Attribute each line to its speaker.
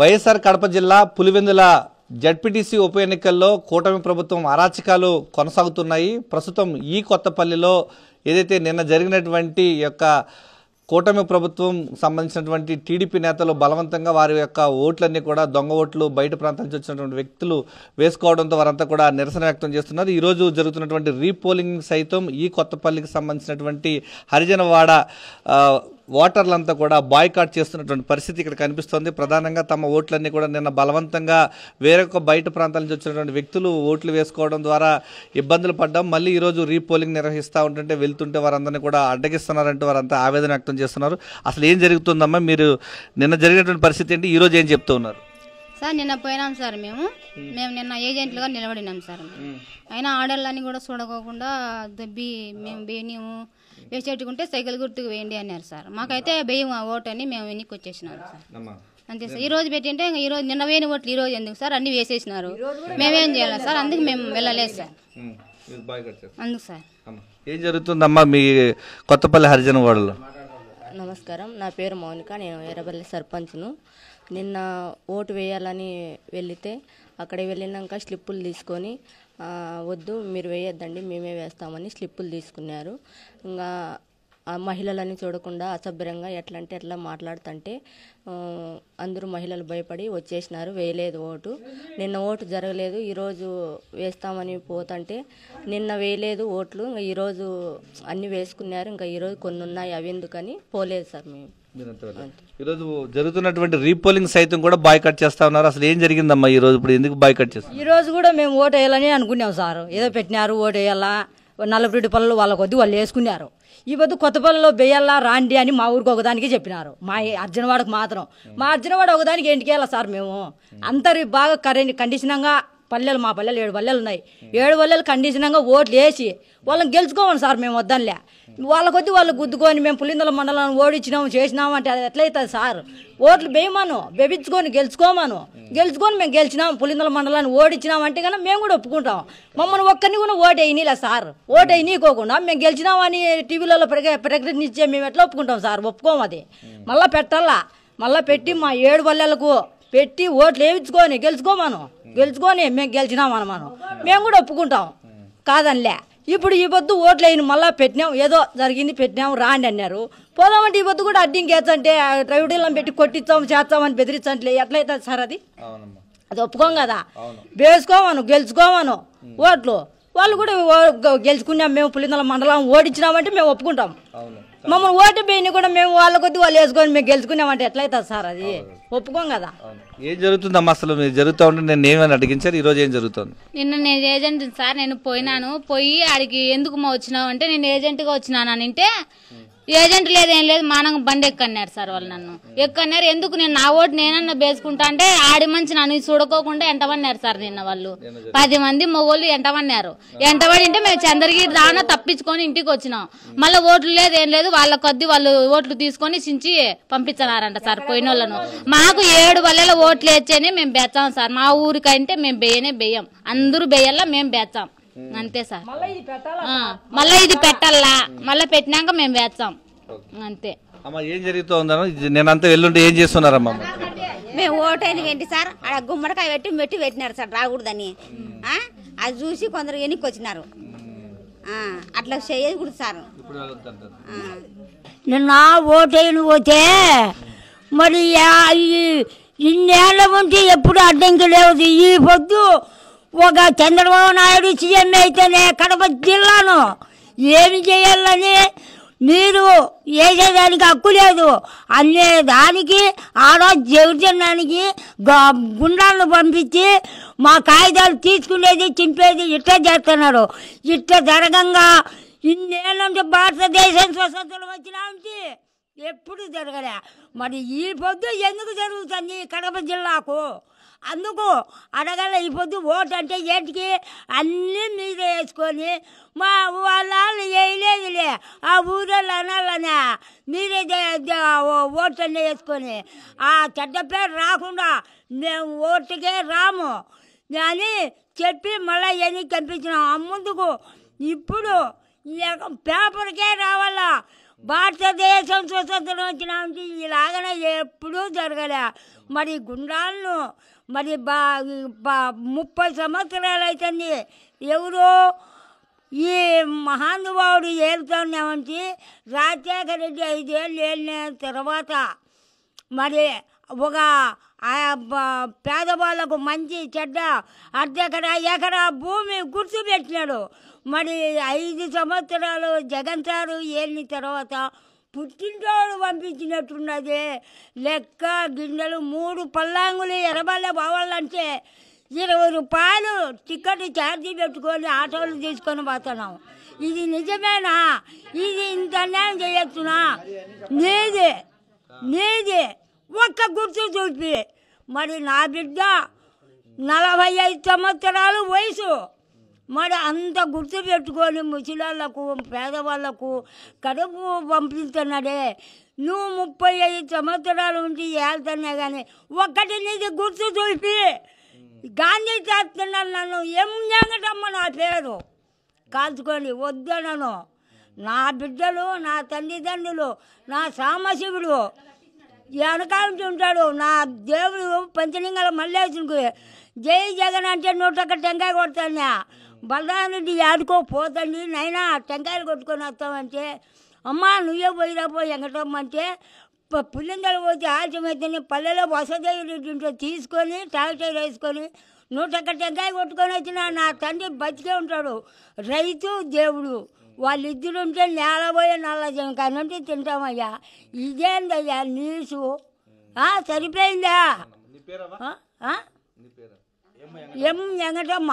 Speaker 1: వైఎస్ఆర్ కడప జిల్లా పులివెందుల జడ్పీటీసీ ఉప ఎన్నికల్లో కూటమి ప్రభుత్వం అరాచకాలు కొనసాగుతున్నాయి. ప్రస్తుతం ఈ కొత్తపల్లిలో ఏదైతే నిన్న జరిగినటువంటి యొక్క కూటమి ప్రభుత్వం సంబంధించినటువంటి టీడీపీ నేతలు బలవంతంగా వారి యొక్క ఓట్లన్నీ కూడా దొంగ ఓట్లు బయట ప్రాంతాల నుంచి వచ్చినటువంటి వ్యక్తులు వేసుకోవడంతో వారంతా కూడా నిరసన వ్యక్తం చేస్తున్నారు. ఈరోజు జరుగుతున్నటువంటి రీపోలింగ్ సైతం ఈ కొత్తపల్లికి సంబంధించినటువంటి హరిజనవాడ ఓటర్లంతా కూడా బాయ్కాట్ చేస్తున్నటువంటి పరిస్థితి ఇక్కడ కనిపిస్తోంది. ప్రధానంగా తమ ఓట్లన్నీ కూడా నిన్న బలవంతంగా వేరొక బయట ప్రాంతాల నుంచి వచ్చినటువంటి వ్యక్తులు ఓట్లు వేసుకోవడం ద్వారా ఇబ్బందులు పడ్డాం. మళ్ళీ ఈరోజు రీపోలింగ్ నిర్వహిస్తూ ఉంటుంటే వెళ్తుంటే వారందరినీ కూడా అడ్డగిస్తున్నారంటూ వారంతా ఆవేదన వ్యక్తం చేస్తున్నారు. అసలు ఏం జరుగుతుందమ్మా, మీరు నిన్న జరిగినటువంటి పరిస్థితి ఏంటి, ఈరోజు ఏం చెప్తూ ఉన్నారు?
Speaker 2: సార్ నిన్న పోయినాం సార్, మేము నిన్న ఏజెంట్లుగా నిలబడినాం సార్. అయినా ఆర్డర్లని కూడా చూడకోకుండా దబ్బి మేము బియ్యము వేసేట్టుకుంటే సైకిల్ గుర్తుకు వేయండి అన్నారు సార్. మాకైతే బియ్యం ఓటు అని మేము వెనక్కి వచ్చేసినాం సార్. అంతే సార్. ఈ రోజు పెట్టింటే ఈ రోజు నిన్న వేయని ఓట్లు ఈ రోజు ఎందుకు సార్, అన్ని వేసేసినారు. మేమేం చేయాలి సార్, అందుకు మేము వెళ్ళలేదు సార్. అందుకు సార్.
Speaker 1: ఏం జరుగుతుందమ్మా మీ కొత్తపల్లి హరిజనవాడలో?
Speaker 3: నమస్కారం, నా పేరు మౌనిక, నేను ఎర్రబల్లి సర్పంచ్ను. నిన్న ఓటు వేయాలని వెళితే అక్కడికి వెళ్ళినాక స్లిప్పులు తీసుకొని వద్దు మీరు వేయొద్దండి మేమే వేస్తామని స్లిప్పులు తీసుకున్నారు. ఇంకా ఆ మహిళలని చూడకుండా అసభ్యంగా ఎట్లా అంటే ఎట్లా మాట్లాడుతుంటే అందరూ మహిళలు భయపడి వచ్చేసినారు, వేయలేదు ఓటు. నిన్న ఓటు జరగలేదు, ఈరోజు వేస్తామని పోతుంటే నిన్న వేయలేదు ఓట్లు, ఇంకా ఈరోజు అన్నీ వేసుకున్నారు. ఇంకా ఈరోజు కొన్ని ఉన్నాయి, అవి ఎందుకని పోలేదు సార్ మేము.
Speaker 1: ఈరోజు జరుగుతున్నటువంటి రీపోలింగ్ సైతం కూడా బాయ్కాట్ చేస్తా ఉన్నారు. అసలు ఏం జరిగిందమ్మా ఈ రోజు, ఇప్పుడు ఎందుకు బాయ్కాట్ చేస్తారు?
Speaker 4: ఈ రోజు కూడా మేము ఓటు వేయాలని అనుకున్నాం సార్. ఏదో పెట్టినారు ఓటు వేయాలా, 40 పనులు వాళ్ళ కొద్ది వాళ్ళు వేసుకున్నారు. ఈ పొద్దు కొత్తపల్లిలో వేయాలా రాండి అని మా ఊరికి ఒకదానికి చెప్పినారు, మా అర్జునవాడకు మాత్రం. మా అర్జునవాడ ఒకదానికి ఇంటికి వెళ్ళాలి సార్. మేము అందరి బాగా కండిషనంగా పల్లెలు, మా పల్లెలు 7 పల్లెలు ఉన్నాయి, 7 పల్లెలు కండిషనంగా ఓట్లు వేసి వాళ్ళని గెలుచుకోమని సార్. మేము వద్దనిలే, వాళ్ళ కొద్ది వాళ్ళు గుద్దుకొని మేము పులిందల మండలాన్ని ఓడించినాము చేసినాము అంటే అది ఎట్లయితుంది సార్? ఓట్లు వేయమను, వేయించుకొని గెలుచుకొని మేము గెలిచినాం, పులిందల మండలాన్ని ఓడించినాం అంటే కన్నా మేము కూడా ఒప్పుకుంటాం. మమ్మల్ని ఒక్కరిని కూడా ఓటు వేయనీలే సార్. ఓటు వేయనీకోకుండా మేము గెలిచినామని టీవీలలో ప్రకటించే మేము ఎట్లా ఒప్పుకుంటాం సార్? ఒప్పుకోము. అది మళ్ళీ పెట్టాలా, మళ్ళీ పెట్టి మా 7 పల్లెలకు పెట్టి ఓట్లు వేయించుకొని గెలుచుకొని మేము గెలిచినామనమాను మేము కూడా ఒప్పుకుంటాం, కాదనిలే. ఇప్పుడు ఈ పొద్దు ఓట్లు అయిన మళ్ళీ పెట్టినాం, ఏదో జరిగింది పెట్టినాం రాండి అన్నారు. పోదామంటే ఈ పొద్దు కూడా అడ్డింకేచ్చంటే డ్రైవడీలను పెట్టి కొట్టించాము చేస్తామని బెదిరించంటే ఎట్లయితుంది సార్? అది ఒప్పుకోం కదా. గెలుచుకోమను ఓట్లు. వాళ్ళు కూడా గెలుచుకున్నాం, మేము పులిందల మండలం ఓడించినామంటే మేము ఒప్పుకుంటాం. మమ్మల్ని ఓటు వేయని కూడా మేము వాళ్ళ కొద్ది వాళ్ళు వేసుకొని మేము గెలుచుకున్నామంటే ఎట్లయితుంది సార్? అది ఒప్పుకోం కదా.
Speaker 1: ఏం జరుగుతుందమ్మా అసలు? మీరు జరుగుతూ ఉంటే నేను ఏమని అడిగించారు, ఈరోజు ఏం జరుగుతుంది?
Speaker 2: నిన్న నేను ఏజెంట్ సార్, నేను పోయి ఆడికి ఎందుకు వచ్చినావు అంటే నేను ఏజెంట్గా వచ్చినాను అని అంటే ఏజెంట్ లేదేం లేదు మానంగా బండి ఎక్కన్నారు సార్. వాళ్ళు నన్ను ఎక్కన్నారు, ఎందుకు నేను నా ఓటు నేనన్నా వేసుకుంటా అంటే ఆడి మంచి నన్ను చూడకోకుండా ఎంటవన్నారు సార్. నిన్న వాళ్ళు 10 మంది మొగోళ్ళు ఎంటవన్నారు. ఎంటబడి అంటే మేము చంద్రగిరి దానా తప్పించుకొని ఇంటికి వచ్చినాం. మళ్ళీ ఓట్లు లేదు ఏం లేదు, వాళ్ళ కొద్ది వాళ్ళు ఓట్లు తీసుకొని చించి పంపించినారంట సార్ పోయిన వాళ్ళను. మాకు 7 పల్లెల ఓట్లు వేస్తేనే మేము బెచ్చాం సార్. మా ఊరికంటే మేము బెయ్యం, అందరూ బెయ్యాలా, మేము బెచ్చాం అంతే సార్. మళ్ళీ ఇది పెట్టాలా, మళ్ళీ పెట్టినాక మేము వేస్తాం అంతే.
Speaker 1: అమ్మా ఏం జరుగుతుందన్నా, నేనంతా వెళ్ళుంటే ఏం చేస్తున్నారమ్మా?
Speaker 5: మేము ఓటైన ఏంటి సార్, అక్కడ గుమ్మడికాయ పెట్టినారు సార్ రాకూడదని. అది చూసి కొందరు వెనక్కి వచ్చినారు, అట్లా చేయకూడదు సార్.
Speaker 6: నిన్న ఓటైన పోతే మరి ఇన్నేళ్ల ఉంటే ఎప్పుడు అడ్డంకి లేదు. ఈ పొద్దు ఒక చంద్రబాబు నాయుడు సీఎం అయితేనే కడప జిల్లాను ఏమి చేయాలని మీరు వేసేదానికి హక్కు లేదు. అనే దానికి ఆడ జరుగుతున్నానికి గుండాలను పంపించి మా కాగితాలు తీసుకునేది చింపేది ఇట్లా చేస్తున్నారు. ఇట్లా జరగంగా ఇన్నేళ్ళంటే భారతదేశం స్వతంత్రం వచ్చినామంటే ఎప్పుడు జరగలే. మరి ఈ పొద్దు ఎందుకు జరుగుతుంది కడప జిల్లాకు? అందుకు అడగల. ఈ పొద్దు ఓటు అంటే ఏంటికి అన్నీ మీరే వేసుకొని మా వాళ్ళు వేయలేదులే ఆ ఊళ్ళో అనాలనే మీరే ఓటు అన్నీ వేసుకొని ఆ చెడ్డ పేరు రాకుండా మేము ఓటుకే రాము అని చెప్పి మళ్ళీ ఎన్ని కనిపించినాం. ముందుకు ఇప్పుడు పేపర్కే రావాలా, భారతదేశం స్వతంత్రం వచ్చినామంటే ఇలాగనే ఎప్పుడూ జరగలే. మరి గుండాలను మరి 30 సంవత్సరాలు అవుతుంది. ఎవరో ఈ మహానుభావుడు ఏలుతున్నామంటే రాజశేఖర రెడ్డి 5 ఏళ్ళు ఏలిన తర్వాత మరి ఒక పేదవాళ్ళకు మంచి చెడ్డ ఎకరా భూమి గుర్తుపెట్టినాడు. మరి 5 సంవత్సరాలు జగన్ సారు ఏలిన తర్వాత పుట్టింటోడు పంపించినట్టున్నది. లెక్క గిన్నెలు 3 పల్లాంగులు ఎర్రబల్లె పోవాలంటే 20 రూపాయలు టికెట్ ఛార్జీ పెట్టుకొని ఆటోలు తీసుకొని పోతున్నాం. ఇది నిజమేనా? ఇది ఇంత అన్యాయం చేయొచ్చునా? నీది ఒక్క గుర్తు చూపి. మరి నా బిడ్డ 45 సంవత్సరాలు వయసు. మరి అంత గుర్తు పెట్టుకొని ముసలాళ్ళకు పేదవాళ్ళకు కడుపు పంపిస్తున్నాడే. నువ్వు 35 సంవత్సరాలు ఉండి వెళ్తున్నా కానీ ఒక్కటి నీది గుర్తు చూపి. గాంధీ చేస్తున్నాను నన్ను వెంకటమ్మ నా పేరు కాల్చుకొని వద్దనను. నా బిడ్డలు నా తల్లిదండ్రులు నా సామశివుడు వెనకాలంటి ఉంటాడు. నా దేవుడు పంచలింగాల మల్లేసునికి జై జగన్ అంటే 101 టెంకాయ కొడతాను. బలరామరెడ్డి ఆడుకో పోతండి నైనా టెంకాయలు కొట్టుకొని వస్తామంటే అమ్మ నువ్వే పోయిరా పో వెంకటమ్మ అంటే పుల్లిందలు పోతే ఆలస్యమైతే పల్లెలో వసదేవిరెడ్డి తీసుకొని ట్రాక్టర్ వేసుకొని 101 టెంకాయ కొట్టుకొని వచ్చిన నా తండ్రి బతికే ఉంటాడు. రైతు దేవుడు వాళ్ళిద్దరు ఉంటే నేలబోయే నల్ల జంకాయ నుండి తింటామయ్యా. ఇదేందయ్యా నీసు? సరిపోయిందా? ఎం వెంకటమ్మ.